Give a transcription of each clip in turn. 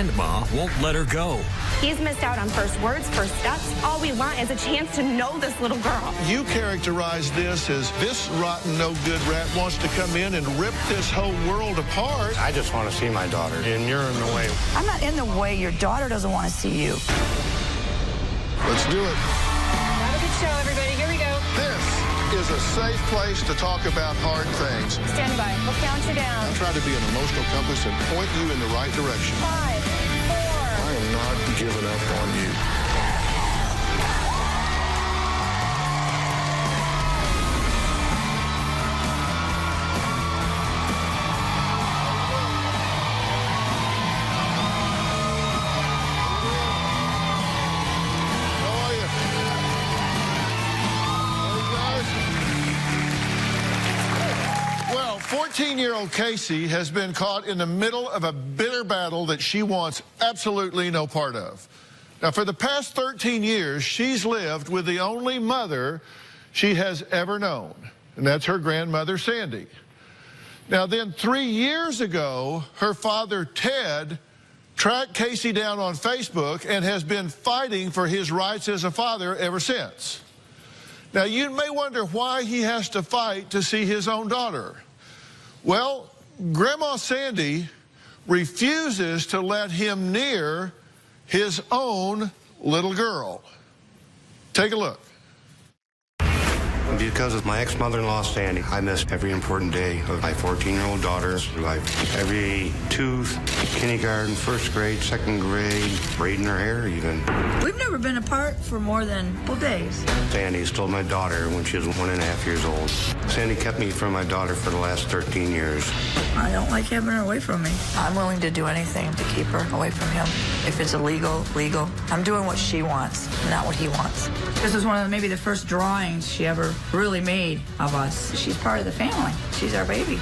grandma won't let her go. He's missed out on first words, first steps. All we want is a chance to know this little girl. You characterize this as this rotten, no-good rat wants to come in and rip this whole world apart. I just want to see my daughter, and you're in the way. I'm not in the way. Your daughter doesn't want to see you. Let's do it. Have a good show, everybody. Here we go. This is a safe place to talk about hard things. Stand by. We'll count you down. I'll try to be an emotional compass and point you in the right direction. 5, 4. I am not giving up on you. How are you? Hey, guys. Well, 14-year-old Casey has been caught in the middle of a bitter battle that she wants absolutely no part of. Now, for the past 13 years, she's lived with the only mother she has ever known, and that's her grandmother, Sandy. Now, then 3 years ago, her father, Ted, tracked Casey down on Facebook and has been fighting for his rights as a father ever since. Now, you may wonder why he has to fight to see his own daughter. Well, Grandma Sandy refuses to let him near his own little girl. Take a look. Because of my ex-mother-in-law, Sandy, I miss every important day of my 14-year-old daughter's life. Every tooth, kindergarten, first grade, second grade, braiding her hair even. We've never been apart for more than a couple days. Sandy stole my daughter when she was 1.5 years old. Sandy kept me from my daughter for the last 13 years. I don't like having her away from me. I'm willing to do anything to keep her away from him. If it's illegal, legal. I'm doing what she wants, not what he wants. This is one of maybe the first drawings she ever really made of us. She's part of the family. She's our baby.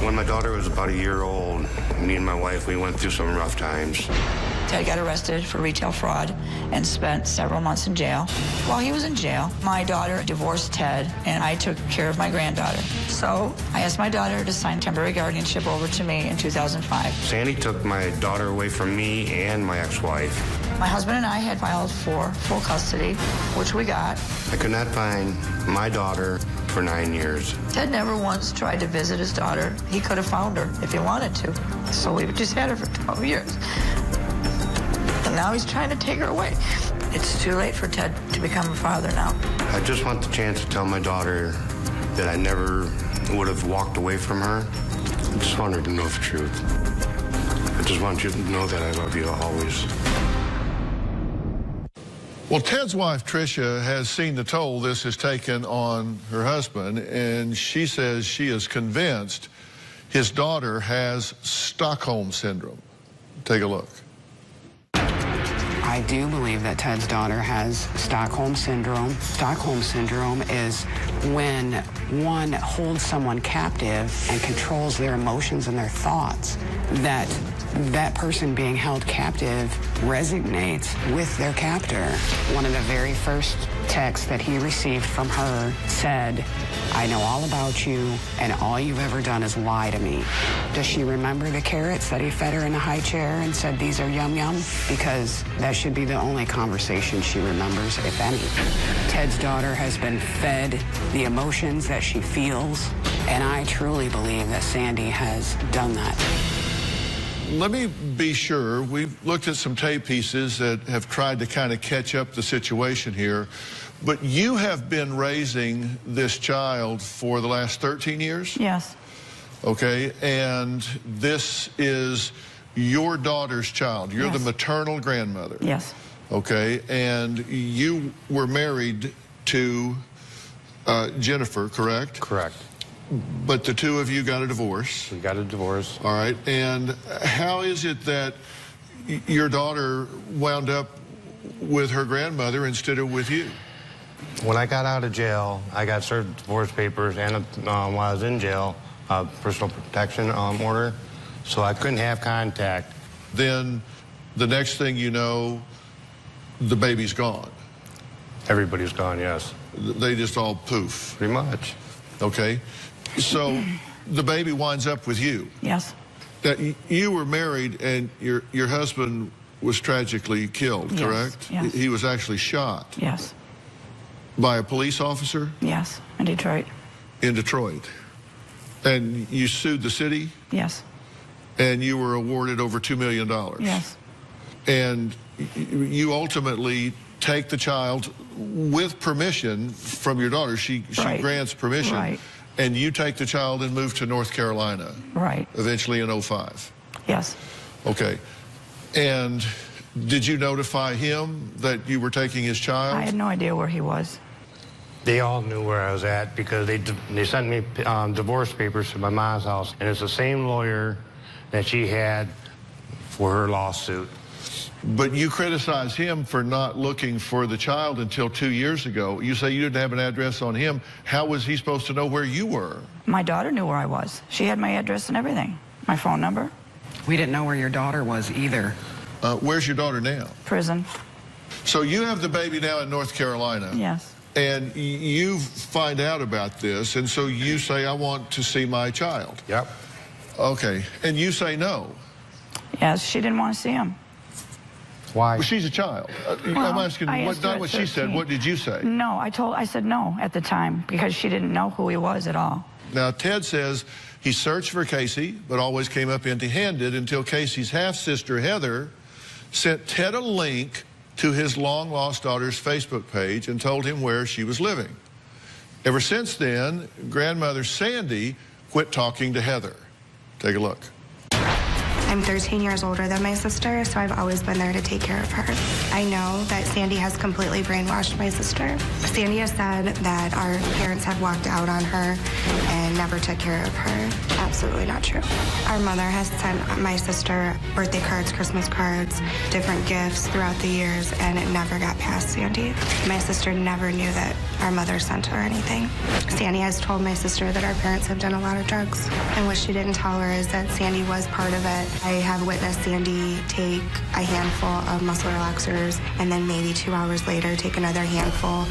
When my daughter was about a year old, me and my wife, we went through some rough times. Ted got arrested for retail fraud and spent several months in jail. While he was in jail, my daughter divorced Ted, and I took care of my granddaughter. So I asked my daughter to sign temporary guardianship over to me in 2005. Sandy took my daughter away from me and my ex-wife. My husband and I had filed for full custody, which we got. I could not find my daughter for 9 years. Ted never once tried to visit his daughter. He could have found her if he wanted to. So we just had her for 12 years. And now he's trying to take her away. It's too late for Ted to become a father now. I just want the chance to tell my daughter that I never would have walked away from her. I just want her to know the truth. I just want you to know that I love you always. Well, Ted's wife, Tricia, has seen the toll this has taken on her husband, and she says she is convinced his daughter has Stockholm Syndrome. Take a look. I do believe that Ted's daughter has Stockholm Syndrome. Stockholm Syndrome is when one holds someone captive and controls their emotions and their thoughts, that person being held captive resonates with their captor. One of the very first texts that he received from her said, "I know all about you, and all you've ever done is lie to me." Does she remember the carrots that he fed her in the high chair and said, "These are yum yum"? Because that should be the only conversation she remembers, if any. Ted's daughter has been fed the emotions that she feels, and I truly believe that Sandy has done that. Let me be sure. We've looked at some tape pieces that have tried to kind of catch up the situation here, but you have been raising this child for the last 13 years? Yes. Okay, and this is your daughter's child. You're the maternal grandmother. Yes. Okay, and you were married to Jennifer, correct? Correct. But the two of you got a divorce. We got a divorce. All right, and how is it that your daughter wound up with her grandmother instead of with you? When I got out of jail, I got served divorce papers, and while I was in jail, personal protection order, so I couldn't have contact. Then the next thing you know, the baby's gone. Everybody's gone, yes. They just all poof. Pretty much. Okay, so the baby winds up with you. Yes. Now, you were married, and your husband was tragically killed, Yes, correct? yes. He was actually shot. Yes. By a police officer? Yes, in Detroit. In Detroit. And you sued the city? Yes. And you were awarded over $2 million? Yes. And you ultimately take the child with permission from your daughter. She Right. grants permission. Right. And you take the child and move to North Carolina. Right. Eventually in 2005. Yes. Okay. And did you notify him that you were taking his child? I had no idea where he was. They all knew where I was at because they sent me divorce papers to my mom's house, and it's the same lawyer that she had for her lawsuit. But you criticize him for not looking for the child until 2 years ago. You say you didn't have an address on him. How was he supposed to know where you were? My daughter knew where I was. She had my address and everything. My phone number. We didn't know where your daughter was either. Where's your daughter now? Prison. So you have the baby now in North Carolina. Yes. And you find out about this, and so you say, I want to see my child. Yep. Okay. And you say no. Yes, she didn't want to see him. Why? Well, she's a child. I'm asking, I asked her not at what she said. 13. What did you say? No, I said no at the time because she didn't know who he was at all. Now, Ted says he searched for Casey, but always came up empty-handed until Casey's half-sister, Heather, sent Ted a link to his long-lost daughter's Facebook page and told him where she was living. Ever since then, grandmother Sandy quit talking to Heather. Take a look. I'm 13 years older than my sister, so I've always been there to take care of her. I know that Sandy has completely brainwashed my sister. Sandy has said that our parents have walked out on her and never took care of her. Absolutely not true. Our mother has sent my sister birthday cards, Christmas cards, different gifts throughout the years, and it never got past Sandy. My sister never knew that our mother sent her anything. Sandy has told my sister that our parents have done a lot of drugs, and what she didn't tell her is that Sandy was part of it. I have witnessed Sandy take a handful of muscle relaxers and then maybe 2 hours later take another handful.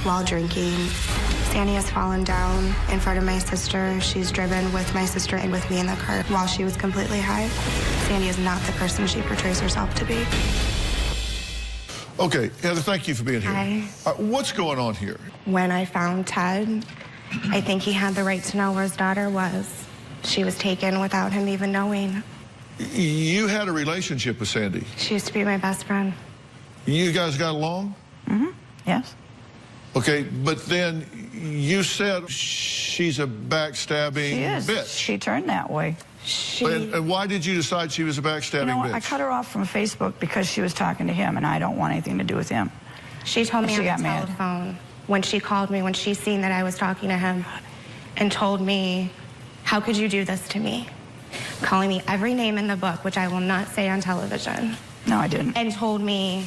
while drinking. Sandy has fallen down in front of my sister. She's driven with my sister and with me in the car while she was completely high. Sandy is not the person she portrays herself to be. Okay, Heather, thank you for being here. Hi. What's going on here? When I found Ted, I think he had the right to know where his daughter was. She was taken without him even knowing. You had a relationship with Sandy. She used to be my best friend. You guys got along? Mm-hmm. Yes. Okay, but then you said she's a backstabbing She is. bitch. She turned that way. And why did you decide she was a backstabbing You know what? bitch? I cut her off from Facebook because she was talking to him, and I don't want anything to do with him. She told me She on got the mad. telephone when she called me, when she seen that I was talking to him, and told me, how could you do this to me? Calling me every name in the book, which I will not say on television. No, I didn't. And told me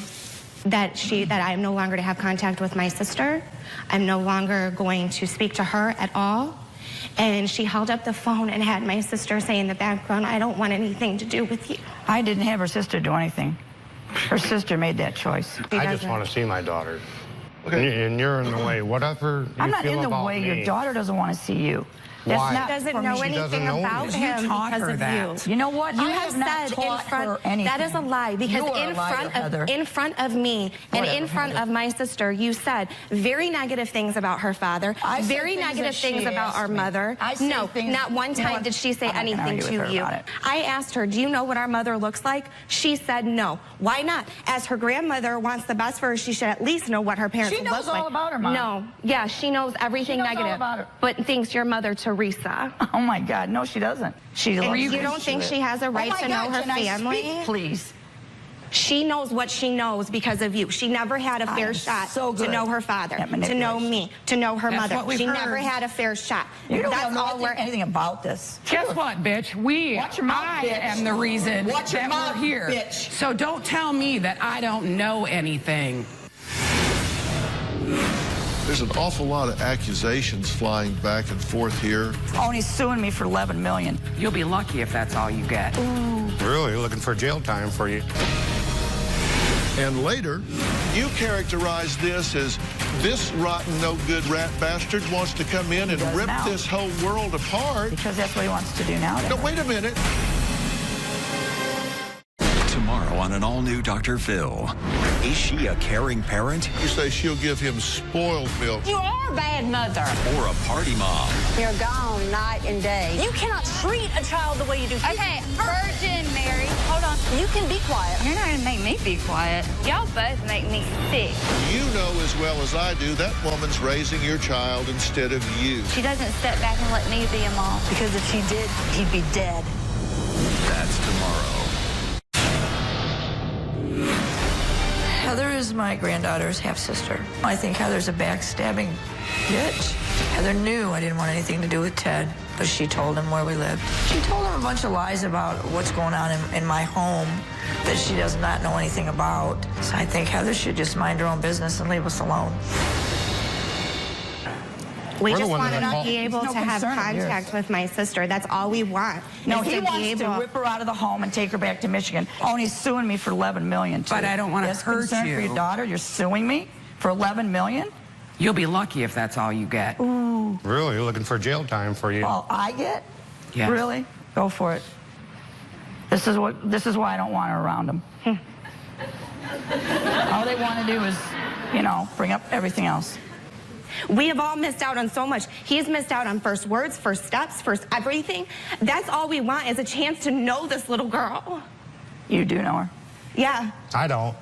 that I'm no longer to have contact with my sister. I'm no longer going to speak to her at all. And she held up the phone and had my sister say in the background, I don't want anything to do with you. I didn't have her sister do anything. Her sister made that choice. I just want to see my daughter. Okay. And you're in the way. Whatever you I'm not feel in the about way. me. Your daughter doesn't want to see you. That's Why? not She doesn't for know me. She doesn't anything know about me. him You taught because her of that. you. You know what? You I have not said taught in front. her anything. That is a lie because You are a liar, Heather. in front of me and Whatever, in front Heather. of my sister, you said very negative things about her father. I said Very things negative that she things about asked our me. mher. I said No, things- not one you know time what? did she say I'm not gonna anything argue with to her you. about it. I asked her, do you know what our mother looks like? She said no. Why not? As her grandmother wants the best for her, she should at least know what her parents She knows look like. all about her mom. No. Yeah, she knows everything She knows all negative. about her. But thinks your mother, Teresa. Oh, my God. No, she doesn't. She And loves you don't think she has a right oh my to God, know her can I family? speak, please? She knows what she knows because of you. She never had a I fair am shot so to good know her father, at to know manipulation. me, to know her That's mother. what we've She heard. never had a fair shot. You don't That's know all we're. anything about this. Guess what, bitch? Watch your mouth, I bitch. am the reason Watch your that mouth, we're here. bitch. So don't tell me that I don't know anything. There's an awful lot of accusations flying back and forth here. Oh, and he's suing me for $11 million. You'll be lucky if that's all you get. Really looking for jail time for you. And later, you characterize this as this rotten, no-good rat bastard wants to come in and does rip now. this whole world apart. Because that's what he wants to do now. No, wait a minute. Tomorrow on an all-new Dr. Phil. Is she a caring parent You say she'll give him spoiled milk. You are a bad mother. or a party mom? You're gone night and day. You cannot treat a child the way you do. Okay, Virgin Mary, hold on. You can be quiet. You're not gonna make me be quiet. Y'all both make me sick. You know as well as I do that woman's raising your child instead of you. She doesn't step back and let me be a mom. Because if she did, he'd be dead. That's tomorrow. Heather is my granddaughter's half-sister. I think Heather's a backstabbing bitch. Heather knew I didn't want anything to do with Ted, but she told him where we lived. She told him a bunch of lies about what's going on in my home that she does not know anything about. So I think Heather should just mind her own business and leave us alone. We We're the just one want that to called. be able It's to no have concern of yours. contact with my sister. That's all we want. No, is he to be wants to able- whip her out of the home and take her back to Michigan. Oh, and he's suing me for $11 million, too. But I don't wanna That's hurt concern for you. your daughter? You're suing me for $11 million? You'll be lucky if that's all you get. Really looking for jail time for you. All I get? Yes. Really? Go for it. This is why I don't want her around them. All they want to do is, bring up everything else. We have all missed out on so much. He's missed out on first words, first steps, first everything. That's all we want is a chance to know this little girl. You do know her. Yeah. I don't.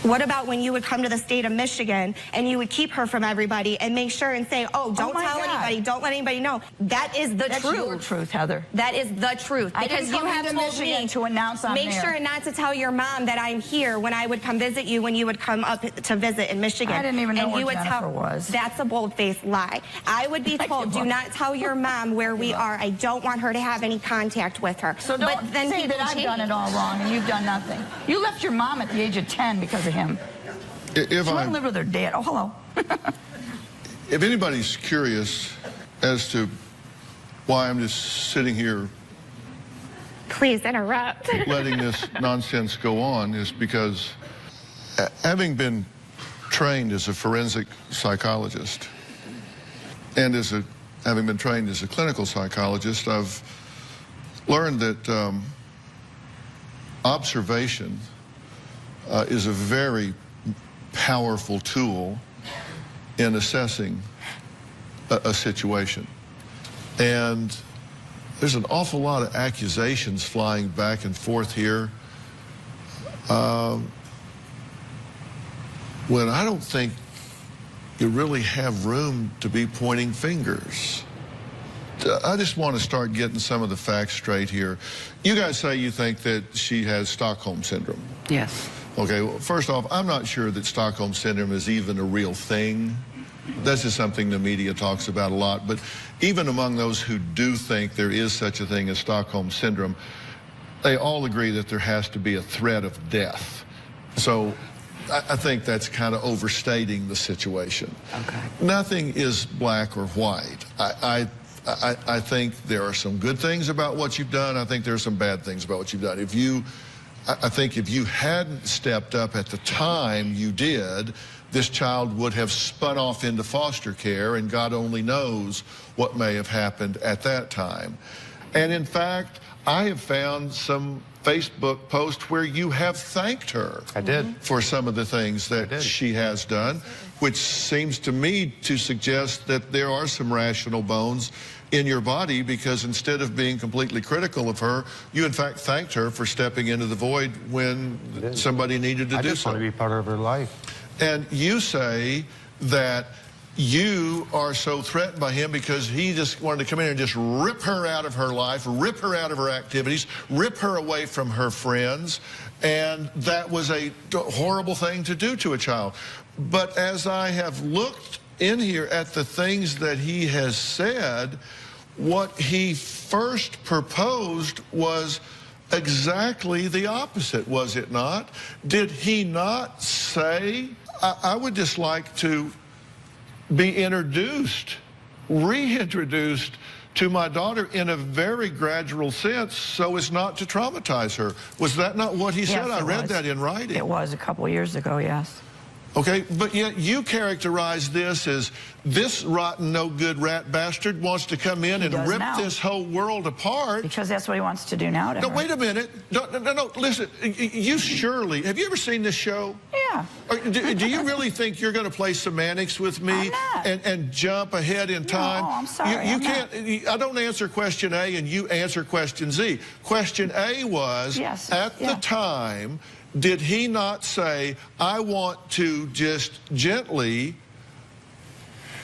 What about when you would come to the state of Michigan and you would keep her from everybody and make sure and say, oh, don't my tell God. anybody, don't let anybody know. That is the That's truth. your truth, Heather. That is the truth. I Because didn't you come have into told Michigan me to announce I'm make there. sure not to tell your mom that I'm here when I would come visit you when you would come up to visit in Michigan. I didn't even know and where you would Jennifer was. That's a bold-faced lie. I would be told, do not tell your mom where we are. I don't want her to have any contact with her. So don't but then say people that I've done change. it all wrong and you've done nothing. You left your mom at the age of 10 because of him. If She wouldn't live with her dad. Oh, hello. if anybody's curious as to why I'm just sitting here Please interrupt. letting this nonsense go on, is because having been trained as a forensic psychologist, and having been trained as a clinical psychologist, I've learned that observation is a very powerful tool in assessing a situation. And there's an awful lot of accusations flying back and forth here when I don't think you really have room to be pointing fingers. I just want to start getting some of the facts straight here. You guys say you think that she has Stockholm Syndrome. Yes. Okay, well, first off, I'm not sure that Stockholm Syndrome is even a real thing. This is something the media talks about a lot, but even among those who do think there is such a thing as Stockholm Syndrome, they all agree that there has to be a threat of death. So I think that's kind of overstating the situation. Okay. Nothing is black or white. I think there are some good things about what you've done. I think there are some bad things about what you've done. I think if you hadn't stepped up at the time you did, this child would have spun off into foster care, and God only knows what may have happened at that time. And in fact, I have found some Facebook posts where you have thanked her. I did. For some of the things that she has done, which seems to me to suggest that there are some rational bones in your body, because instead of being completely critical of her, you in fact thanked her for stepping into the void when somebody needed to do so. I just want to be part of her life. And you say that you are so threatened by him because he just wanted to come in and just rip her out of her life, rip her out of her activities, rip her away from her friends, and that was a horrible thing to do to a child. But as I have looked in here at the things that he has said, what he first proposed was exactly the opposite, was it not? Did he not say, I would just like to be introduced, reintroduced to my daughter in a very gradual sense so as not to traumatize her? Was that not what he said? I read that in writing. It was a couple of years ago, yes. Okay, but yet you characterize this as this rotten, no-good rat bastard wants to come in and rip this whole world apart. Because that's what he wants to do now to her. No, wait a minute. No, listen. You surely, have you ever seen this show? Yeah. Do you really think you're going to play semantics with me and jump ahead in time? No, I'm sorry. You can't. I don't answer question A and you answer question Z. Question A was, at the time, did he not say, I want to just gently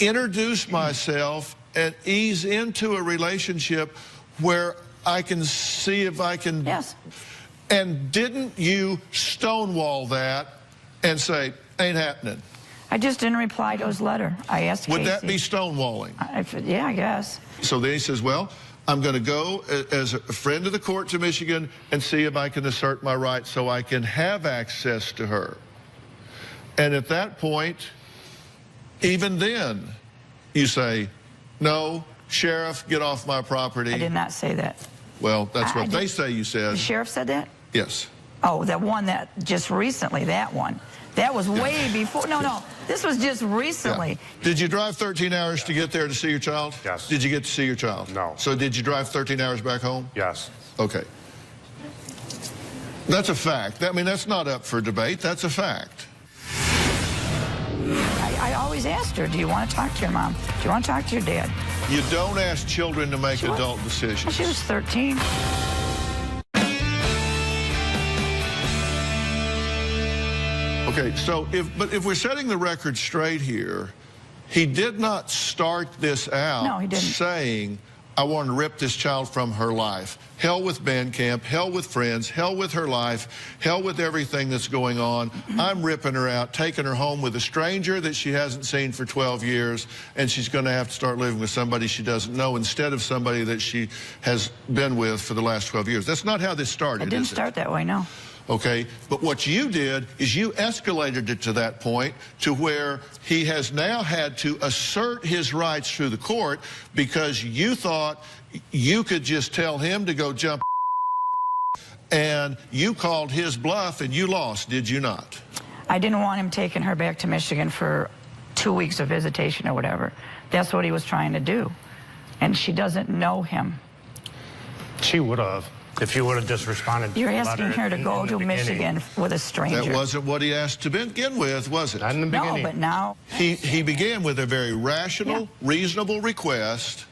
introduce myself and ease into a relationship where I can see if I can... Yes. And didn't you stonewall that and say, ain't happening? I just didn't reply to his letter. I asked Casey. Would that be stonewalling? Yeah, I guess. So then he says, well, I'm going to go as a friend of the court to Michigan and see if I can assert my rights so I can have access to her. And at that point, even then, you say, no, sheriff, get off my property. I did not say that. Well, that's what they say you said. The sheriff said that? Yes. Oh, that one that just recently, that one. That was way before. No, this was just recently. Yeah. Did you drive 13 hours to get there to see your child? Yes. Did you get to see your child? No. So did you drive 13 hours back home? Yes. Okay. That's a fact. I mean, that's not up for debate. That's a fact. I always asked her, do you want to talk to your mom? Do you want to talk to your dad? You don't ask children to make adult decisions. Well, she was 13. Okay, so if we're setting the record straight here, he did not start this out saying, I want to rip this child from her life. Hell with band camp, hell with friends, hell with her life, hell with everything that's going on. I'm ripping her out, taking her home with a stranger that she hasn't seen for 12 years, and she's going to have to start living with somebody she doesn't know instead of somebody that she has been with for the last 12 years. That's not how this started, It didn't start that way, no. Okay, but what you did is you escalated it to that point to where he has now had to assert his rights through the court because you thought you could just tell him to go jump, and you called his bluff and you lost, did you not? I didn't want him taking her back to Michigan for 2 weeks of visitation or whatever. That's what he was trying to do. And she doesn't know him. She would have, if you would have just responded to You're the asking letter her to go to Michigan with a stranger. That wasn't what he asked to begin with, was it? Not in the beginning. No, but now... He began with a very rational, reasonable request,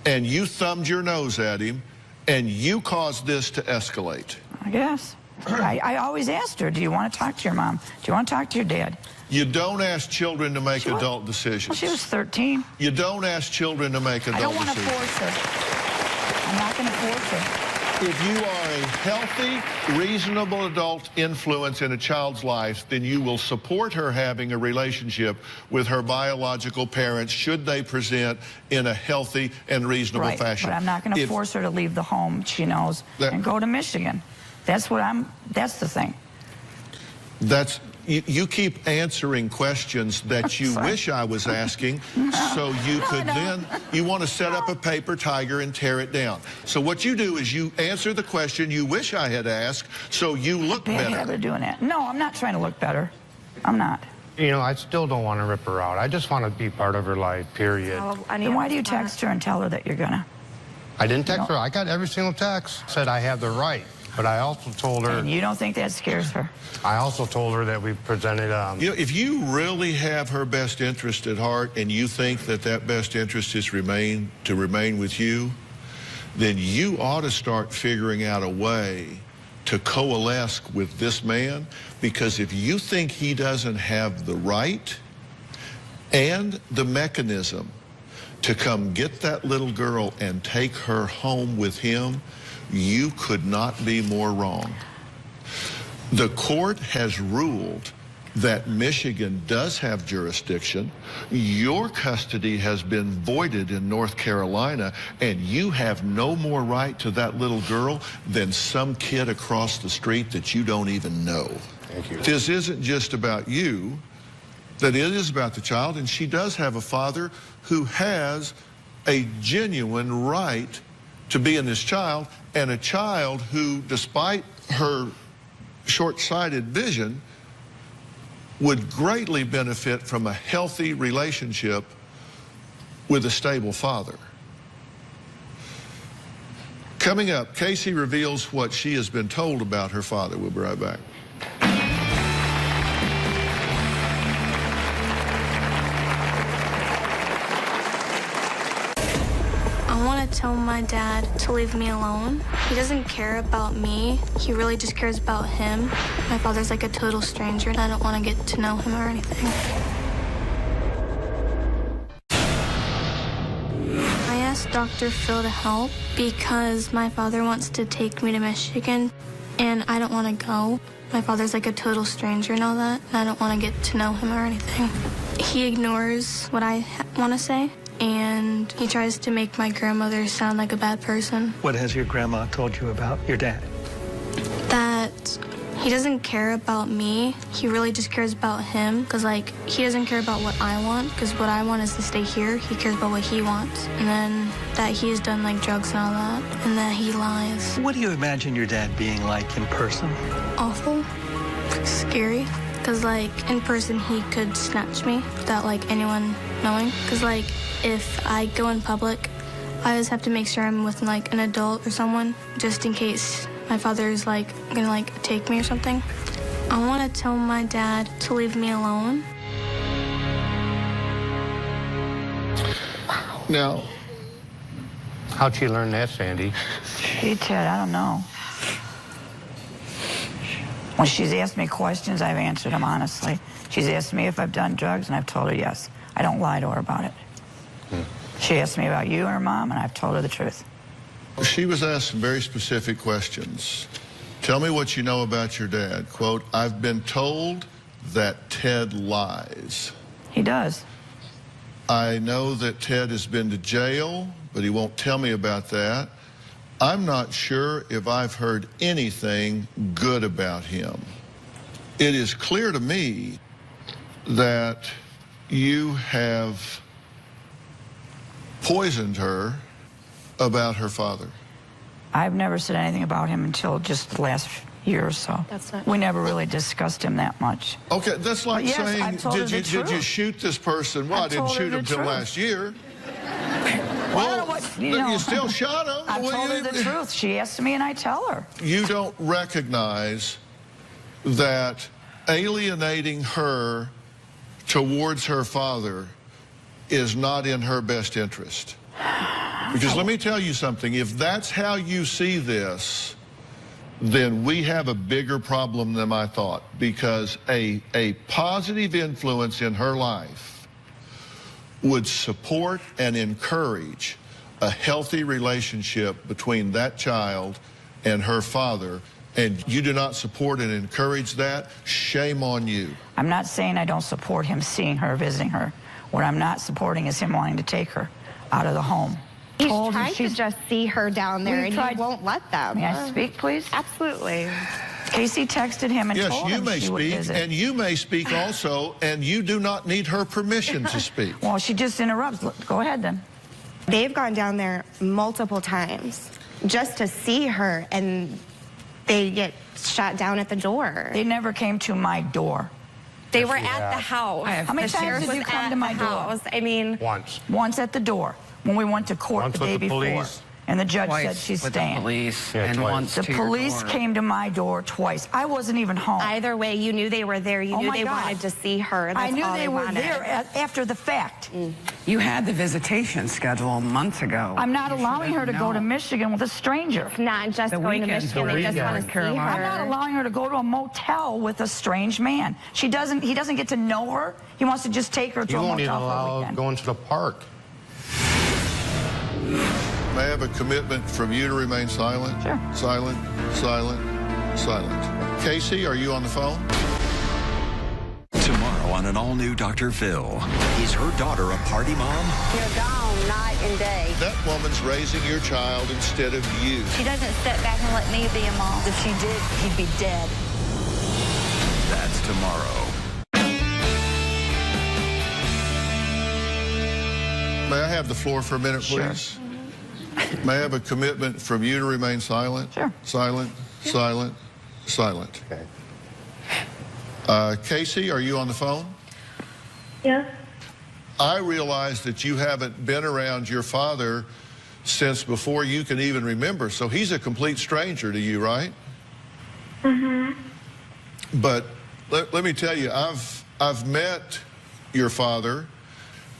and you thumbed your nose at him, and you caused this to escalate. I guess. I always asked her, do you want to talk to your mom? Do you want to talk to your dad? You don't ask children to make adult decisions. Well, she was 13. You don't ask children to make adult decisions. I don't want to force her. I'm not going to force her. If you are a healthy, reasonable adult influence in a child's life, then you will support her having a relationship with her biological parents should they present in a healthy and reasonable fashion. But I'm not going to force her to leave the home she knows and go to Michigan. That's the thing. You keep answering questions that you wish I was asking, so you could then, you want to set up a paper tiger and tear it down. So what you do is you answer the question you wish I had asked, so you look better. Bad habit of doing that. No, I'm not trying to look better. I'm not. You know, I still don't want to rip her out. I just want to be part of her life, period. Then why do you text her and tell her that you're gonna? I didn't text her. I got every single text. Said I have the right. But I also told her... And you don't think that scares her? I also told her that we presented... You know, if you really have her best interest at heart and you think that that best interest is to remain with you, then you ought to start figuring out a way to coalesce with this man, because if you think he doesn't have the right and the mechanism to come get that little girl and take her home with him, you could not be more wrong. The court has ruled that Michigan does have jurisdiction. Your custody has been voided in North Carolina, and you have no more right to that little girl than some kid across the street that you don't even know. Thank you. This isn't just about you, that it is about the child, and she does have a father who has a genuine right to be in this child, and a child who, despite her short-sighted vision, would greatly benefit from a healthy relationship with a stable father. Coming up, Casey reveals what she has been told about her father. We'll be right back. I tell my dad to leave me alone. He doesn't care about me. He really just cares about him. My father's like a total stranger, and I don't want to get to know him or anything. I asked Dr. Phil to help because my father wants to take me to Michigan, and I don't want to go. My father's like a total stranger and all that, and I don't want to get to know him or anything. He ignores what I want to say, and he tries to make my grandmother sound like a bad person. What has your grandma told you about your dad? That he doesn't care about me. He really just cares about him, because, like, he doesn't care about what I want, because what I want is to stay here. He cares about what he wants. And then that he's done, like, drugs and all that, and that he lies. What do you imagine your dad being like in person? Awful. Scary. Because, like, in person, he could snatch me without, like, anyone knowing. Because, like, if I go in public, I always have to make sure I'm with, like, an adult or someone, just in case my father's, like, gonna, like, take me or something. I want to tell my dad to leave me alone. Now, how'd she learn that, Sandy? Hey, Ted, I don't know. When she's asked me questions, I've answered them honestly. She's asked me if I've done drugs, and I've told her yes. I don't lie to her about it. She asked me about you and her mom, and I've told her the truth. she was asked some very specific questions. Tell me what you know about your dad. Quote, I've been told that Ted lies. He does. I know that Ted has been to jail, but he won't tell me about that. I'm not sure if I've heard anything good about him. It is clear to me that you have poisoned her about her father. I've never said anything about him until just the last year or so. That's not we never really discussed him that much. Okay, that's like Yes, saying, I've told her the did you truth. shoot this person? Well, I didn't told her shoot the him till truth. last year. Well, I don't know what, you still shot him. I Well, told her the truth. She asked me, and I tell her. You don't recognize that alienating her towards her father is not in her best interest. Because let me tell you something, if that's how you see this, then we have a bigger problem than I thought, because a positive influence in her life would support and encourage a healthy relationship between that child and her father, and you do not support and encourage that, shame on you. I'm not saying I don't support him seeing her, visiting her. What I'm not supporting is him wanting to take her out of the home. He's trying to just see her down there, and he won't let them. May I speak, please? Absolutely. Casey texted him and yes, told you him may she would speak, visit. and you may speak also, and you do not need her permission to speak. Well, she just interrupts. Go ahead, then. They've gone down there multiple times just to see her, and they get shot down at the door. They never came to my door. They were at the house. How many times did you come to my door? I mean, Once at the door. When we went to court Once the day with the before. police. And the judge Twice said she's with staying. the police, Yeah, and twice. once The to your police door. came to my door twice. I wasn't even home. either way, you knew they were there. You Oh knew my they God. wanted to see her. That's I knew all they were wanted. there after the fact. You had the visitation schedule months ago. I'm not You allowing should her to have go to known. Michigan with a stranger. It's not just The going to weekends, Michigan. the They just weekends want in to see Carolina. I'm not her. allowing her to go to a motel with a strange man. He doesn't get to know her. He wants to just take her to You a won't even motel for a allow weekend. going to the park. May I have a commitment from you to remain silent? Sure. Silent, silent, silent. Casey, are you on the phone? Tomorrow on an all-new Dr. Phil. Is her daughter a party mom? You're gone night and day. That woman's raising your child instead of you. She doesn't step back and let me be a mom. If she did, he'd be dead. That's tomorrow. May I have the floor for a minute, please? May I have a commitment from you to remain silent? Sure. Silent, silent, silent. Okay. Casey, are you on the phone? Yes. I realize that you haven't been around your father since before you can even remember, so he's a complete stranger to you, right? Mm-hmm. But let me tell you, I've met your father,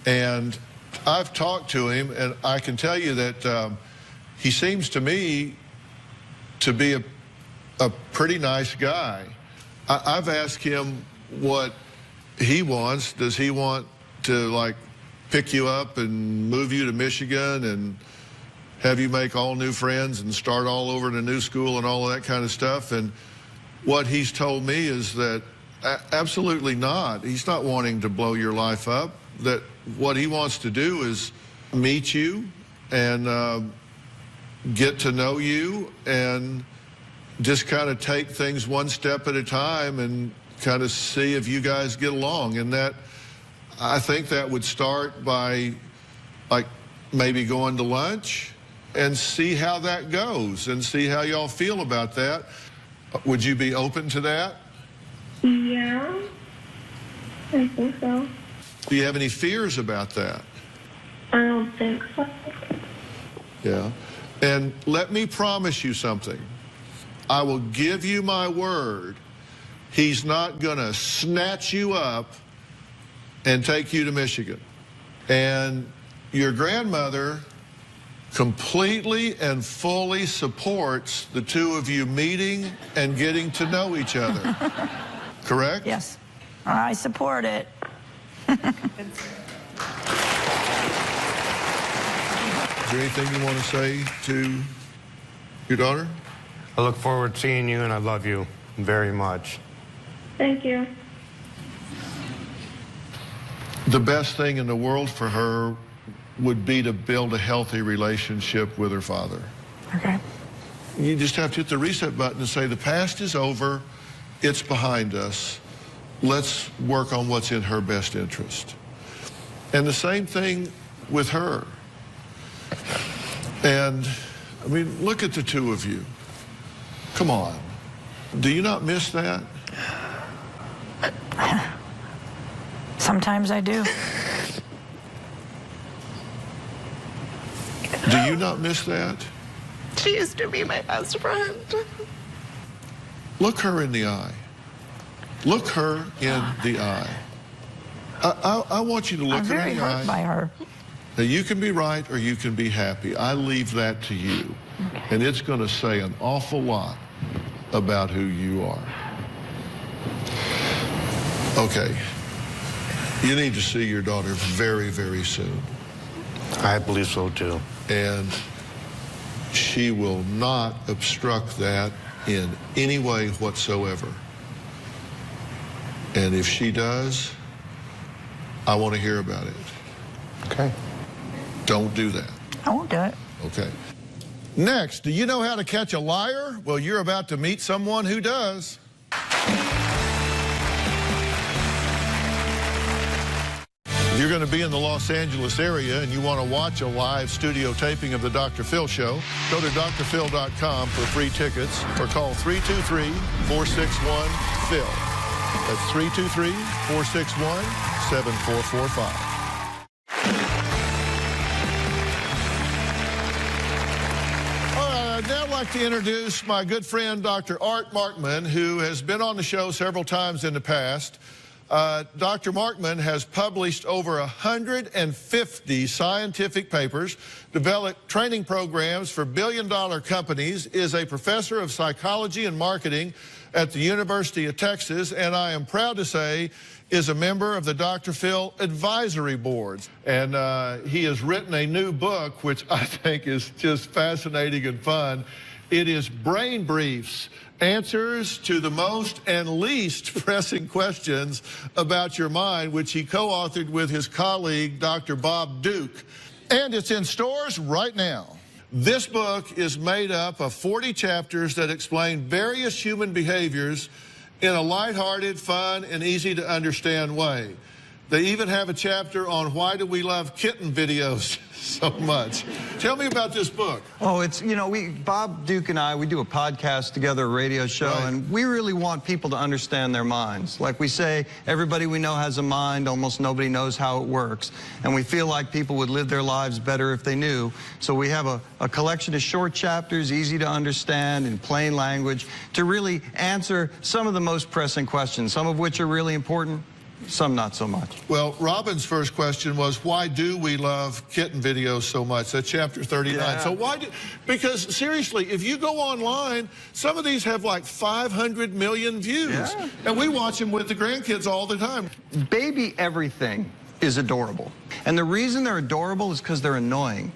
and I've talked to him, and I can tell you that he seems to me to be a pretty nice guy. I've asked him what he wants. Does he want to, like, pick you up and move you to Michigan and have you make all new friends and start all over in a new school and all of that kind of stuff? And what he's told me is that absolutely not. He's not wanting to blow your life up. That what he wants to do is meet you and get to know you and just kind of take things one step at a time and kind of see if you guys get along. And that, I think that would start by, like, maybe going to lunch and see how that goes and see how y'all feel about that. Would you be open to that? Yeah. I think so. Do you have any fears about that? I don't think so. Yeah. And let me promise you something. I will give you my word. He's not going to snatch you up and take you to Michigan. And your grandmother completely and fully supports the two of you meeting and getting to know each other. Correct? Yes. I support it. Is there anything you want to say to your daughter? I look forward to seeing you, and I love you very much. Thank you. The best thing in the world for her would be to build a healthy relationship with her father. Okay. You just have to hit the reset button and say, the past is over, it's behind us. Let's work on what's in her best interest. And the same thing with her. And, I mean, look at the two of you. Come on. Do you not miss that? Sometimes I do. Do you not miss that? She used to be my best friend. Look her in the eye. Look her in the eye. I want you to look her in the eye. I'm very hurt by her. Now, you can be right or you can be happy. I leave that to you. Okay. And it's going to say an awful lot about who you are. Okay. You need to see your daughter very, very soon. I believe so, too. And she will not obstruct that in any way whatsoever. And if she does, I want to hear about it. Okay. Don't do that. I won't do it. Okay. Next, do you know how to catch a liar? Well, you're about to meet someone who does. If you're going to be in the Los Angeles area and you want to watch a live studio taping of the Dr. Phil Show, go to drphil.com for free tickets or call 323-461-PHIL. That's 323-461-7445. I'd now like to introduce my good friend, Dr. Art Markman, who has been on the show several times in the past. Dr. Markman has published over 150 scientific papers, developed training programs for billion-dollar companies, is a professor of psychology and marketing at the University of Texas, and I am proud to say is a member of the Dr. Phil Advisory Board. And he has written a new book, which I think is just fascinating and fun. It is Brain Briefs, Answers to the Most and Least Pressing Questions About Your Mind, which he co-authored with his colleague, Dr. Bob Duke. And it's in stores right now. This book is made up of 40 chapters that explain various human behaviors in a lighthearted, fun, and easy-to-understand way. They even have a chapter on why do we love kitten videos so much. Tell me about this book. Oh, it's, you know, Bob Duke and I, we do a podcast together, a radio show, right. And we really want people to understand their minds. Like we say, everybody we know has a mind, almost nobody knows how it works. And we feel like people would live their lives better if they knew. So we have a collection of short chapters, easy to understand, in plain language, to really answer some of the most pressing questions, some of which are really important, some not so much. Well, Robin's first question was, why do we love kitten videos so much? That's chapter 39. Yeah. So why do, because seriously, if you go online, some of these have like 500 million views. Yeah. And we watch them with the grandkids all the time. Baby everything is adorable. And the reason they're adorable is because they're annoying.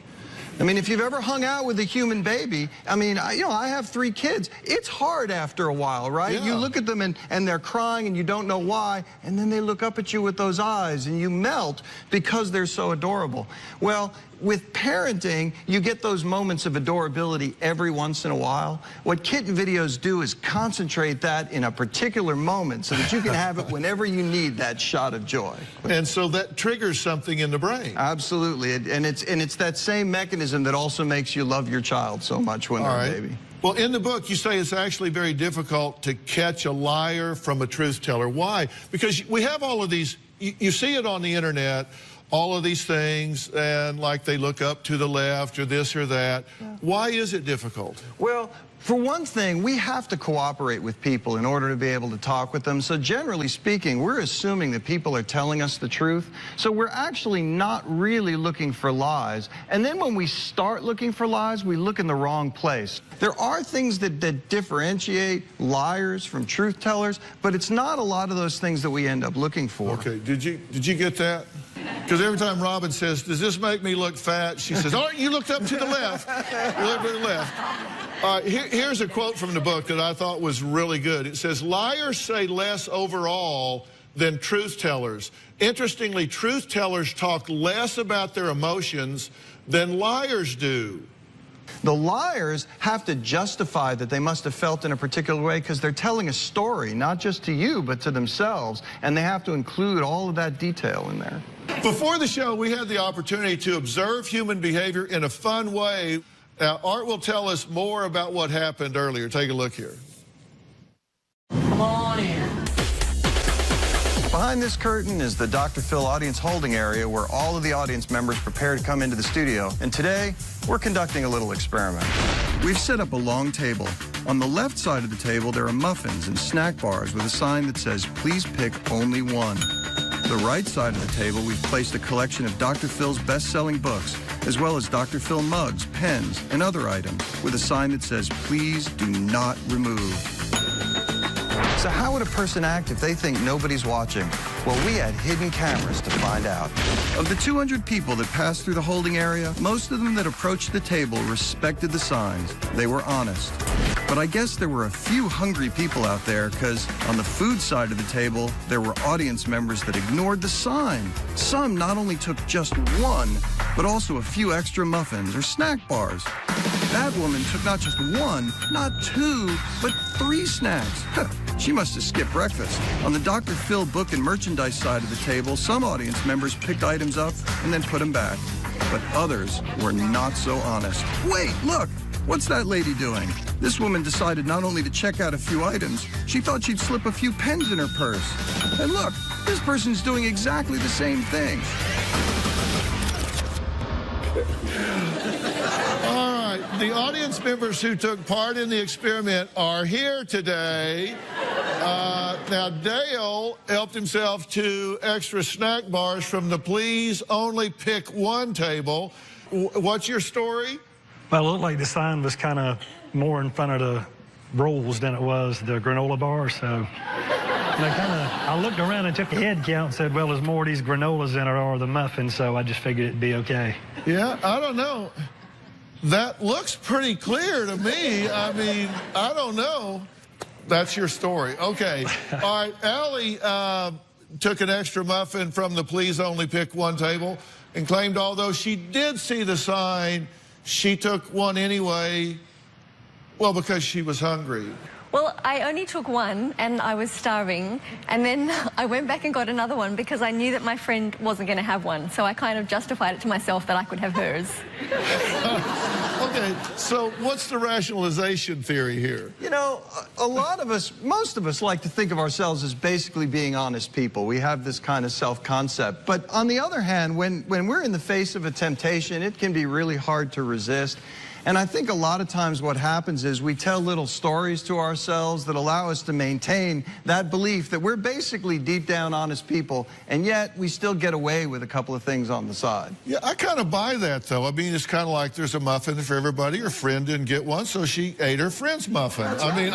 I mean, if you've ever hung out with a human baby, I mean, you know, I have 3 kids. It's hard after a while, right? Yeah. You look at them and they're crying and you don't know why, and then they look up at you with those eyes and you melt because they're so adorable. Well, with parenting, you get those moments of adorability every once in a while. What kitten videos do is concentrate that in a particular moment so that you can have it whenever you need that shot of joy. And so that triggers something in the brain. Absolutely, and it's that same mechanism that also makes you love your child so much when they're a baby. Well, in the book, you say it's actually very difficult to catch a liar from a truth teller. Why? Because we have all of these, you see it on the internet, all of these things, and like they look up to the left or this or that. Yeah. Why is it difficult? Well, for one thing, we have to cooperate with people in order to be able to talk with them. So generally speaking, we're assuming that people are telling us the truth. So we're actually not really looking for lies. And then when we start looking for lies, we look in the wrong place. There are things that differentiate liars from truth tellers, but it's not a lot of those things that we end up looking for. Okay, did you get that? Because every time Robin says, does this make me look fat? She says, oh, you looked up to the left. You looked to the left. Here's a quote from the book that I thought was really good. It says, liars say less overall than truth tellers. Interestingly, truth tellers talk less about their emotions than liars do. The liars have to justify that they must have felt in a particular way because they're telling a story, not just to you, but to themselves, and they have to include all of that detail in there. Before the show, we had the opportunity to observe human behavior in a fun way. Now, Art will tell us more about what happened earlier. Take a look here. Come on in. Behind this curtain is the Dr. Phil audience holding area where all of the audience members prepare to come into the studio. And today, we're conducting a little experiment. We've set up a long table. On the left side of the table, there are muffins and snack bars with a sign that says, please pick only one. The right side of the table, we've placed a collection of Dr. Phil's best-selling books, as well as Dr. Phil mugs, pens, and other items with a sign that says, please do not remove. So how would a person act if they think nobody's watching? Well, we had hidden cameras to find out. Of the 200 people that passed through the holding area, most of them that approached the table respected the signs. They were honest. But I guess there were a few hungry people out there because on the food side of the table, there were audience members that ignored the sign. Some not only took just one, but also a few extra muffins or snack bars. That woman took not just one, not two, but 3 snacks. She must have skipped breakfast. On the Dr. Phil book and merchandise side of the table, some audience members picked items up and then put them back. But others were not so honest. Wait, look! What's that lady doing? This woman decided not only to check out a few items, she thought she'd slip a few pens in her purse. And look, this person's doing exactly the same thing. All right, the audience members who took part in the experiment are here today. Now, Dale helped himself to extra snack bars from the Please Only Pick One table. What's your story? Well, it looked like the sign was kind of more in front of the rolls than it was the granola bar, so I looked around and took a head count and said, well, there's more of these granolas in it or the muffins, so I just figured it'd be okay. Yeah, I don't know. That looks pretty clear to me. I mean, I don't know. That's your story. Okay. All right, Allie took an extra muffin from the Please Only Pick One table and claimed although she did see the sign, she took one anyway, well, because she was hungry. Well, I only took one, and I was starving, and then I went back and got another one because I knew that my friend wasn't going to have one, so I kind of justified it to myself that I could have hers. Okay, so what's the rationalization theory here? You know, a lot of us, most of us like to think of ourselves as basically being honest people. We have this kind of self-concept. But on the other hand, when we're in the face of a temptation, it can be really hard to resist. And I think a lot of times what happens is we tell little stories to ourselves that allow us to maintain that belief that we're basically deep down honest people, and yet we still get away with a couple of things on the side. Yeah, I kind of buy that, though. I mean, it's kind of like there's a muffin for everybody. Her friend didn't get one, so she ate her friend's muffin. That's I right. mean,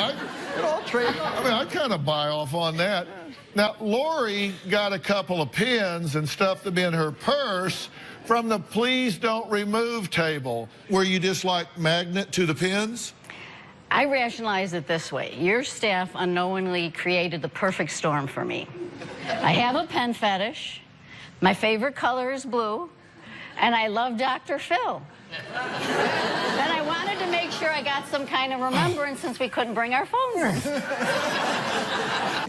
it all trade off. I mean, I kind of buy off on that. Now, Lori got a couple of pens and stuffed them in her purse from the Please Don't Remove table. Were you just like magnet to the pens? I rationalize it this way. Your staff unknowingly created the perfect storm for me. I have a pen fetish, my favorite color is blue, and I love Dr. Phil. Then I wanted to make sure I got some kind of remembrance since we couldn't bring our phones in.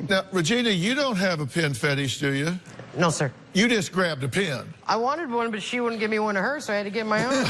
Now, Regina, you don't have a pen fetish, do you? No, sir. You just grabbed a pen. I wanted one, but she wouldn't give me one of hers, so I had to get my own.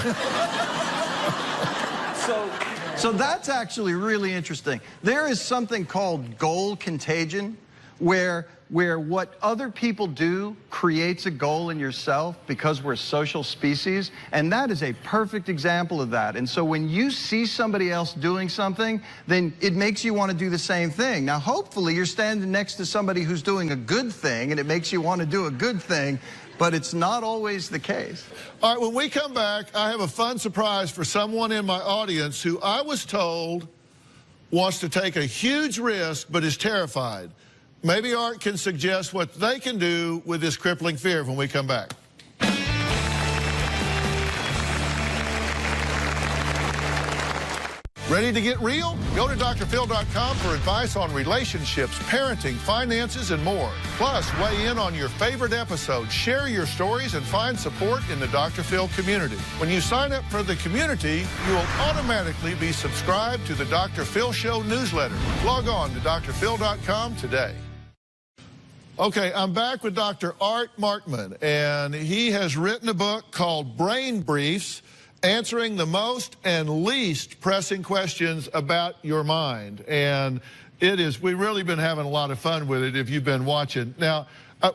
So that's actually really interesting. There is something called goal contagion, where what other people do creates a goal in yourself because we're a social species, and that is a perfect example of that. And so when you see somebody else doing something, then it makes you want to do the same thing. Now, hopefully, you're standing next to somebody who's doing a good thing, and it makes you want to do a good thing, but it's not always the case. All right, when we come back, I have a fun surprise for someone in my audience who I was told wants to take a huge risk but is terrified. Maybe Art can suggest what they can do with this crippling fear when we come back. Ready to get real? Go to drphil.com for advice on relationships, parenting, finances, and more. Plus, weigh in on your favorite episode, share your stories, and find support in the Dr. Phil community. When you sign up for the community, you will automatically be subscribed to the Dr. Phil Show newsletter. Log on to drphil.com today. Okay, I'm back with Dr. Art Markman, and he has written a book called Brain Briefs, Answering the Most and Least Pressing Questions About Your Mind. And It is. We've really been having a lot of fun with it if you've been watching. Now,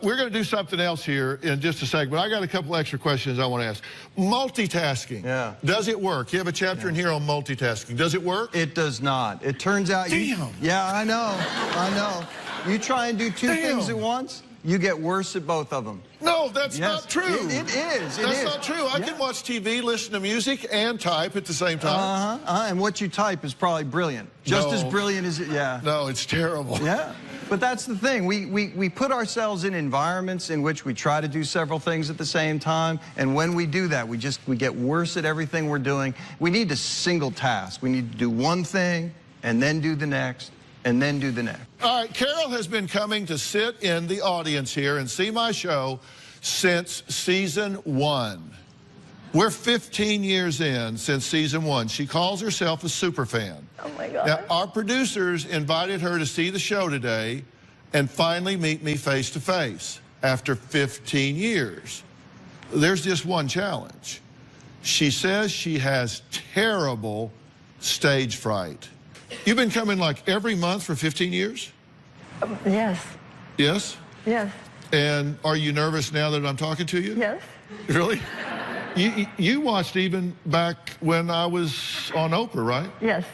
we're going to do something else here in just a second, but I got a couple extra questions I want to ask. Multitasking. Yeah. Does it work? You have a chapter in here on multitasking. Does it work? It does not. It turns out yeah, I know. You try and do two things at once, you get worse at both of them. No, that's not true. It is. That's not true. I can watch TV, listen to music, and type at the same time. And what you type is probably brilliant. Just as brilliant as it, No, it's terrible. Yeah. But that's the thing. We put ourselves in environments in which we try to do several things at the same time. And when we do that, we get worse at everything we're doing. We need to single task. We need to do one thing and then do the next and then do the next. All right, Carol has been coming to sit in the audience here and see my show since season 1. We're 15 years in since season 1. She calls herself a super fan. Oh my God. Now, our producers invited her to see the show today and finally meet me face to face after 15 years. There's just one challenge. She says she has terrible stage fright. You've been coming like every month for 15 years? Yes. Yes? Yes. And are you nervous now that I'm talking to you? Yes. Really? You watched even back when I was on Oprah, right? Yes.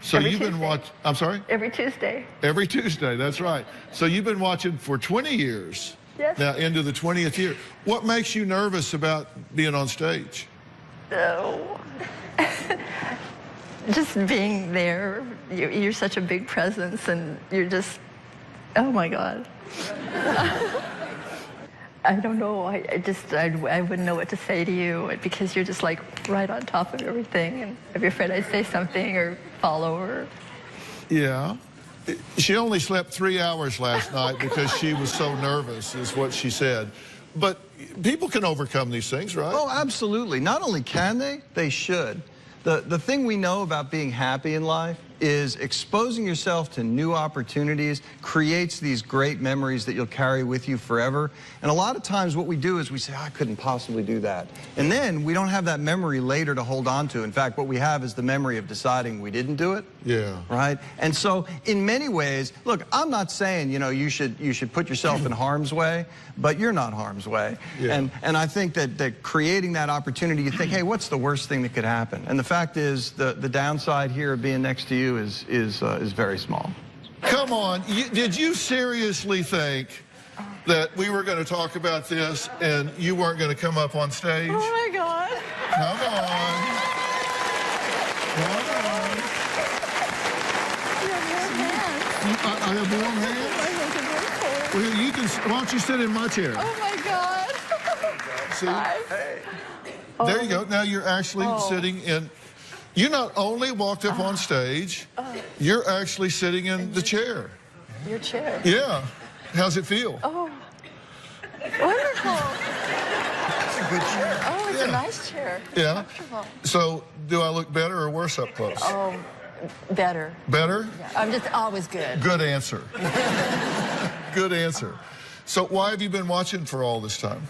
So you've been watching, I'm sorry? Every Tuesday. Every Tuesday, that's right. So you've been watching for 20 years. Yes. Now into the 20th year. What makes you nervous about being on stage? Oh. Just being there. You're such a big presence and you're just, oh my God. I don't know. I wouldn't know what to say to you because you're just like right on top of everything. And I'd be afraid I'd say something or follow her. Yeah. She only slept 3 hours last night because she was so nervous, is what she said. But people can overcome these things, right? Oh, absolutely. Not only can they should. The thing we know about being happy in life is exposing yourself to new opportunities creates these great memories that you'll carry with you forever. And a lot of times what we do is we say, I couldn't possibly do that. And then we don't have that memory later to hold on to. In fact, what we have is the memory of deciding we didn't do it. Yeah. Right? And so in many ways, look, I'm not saying, you should put yourself in harm's way, but you're not harm's way. Yeah. And I think that creating that opportunity, you think, hey, what's the worst thing that could happen? And the fact is the downside here of being next to you is very small. Come on, did you seriously think that we were going to talk about this and you weren't going to come up on stage? Oh my God. Come on. Come on. I have warm hands? Well, you can, why don't you sit in my chair? Oh my God. See? Hey. There you go. Now you're actually sitting in. You not only walked up on stage, you're actually sitting in the chair. Your chair? Yeah. How's it feel? Oh, wonderful. That's a good chair. Oh, it's a nice chair. Yeah. Comfortable. So, do I look better or worse up close? Oh, better. Better? Yeah, I'm just always good. Good answer. Good answer. So, why have you been watching for all this time?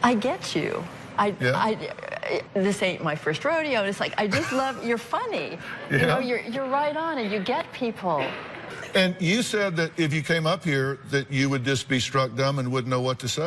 I get you. This ain't my first rodeo. It's like, I just love, you're funny. Yeah. You know, you're right on and you get people. And you said that if you came up here that you would just be struck dumb and wouldn't know what to say.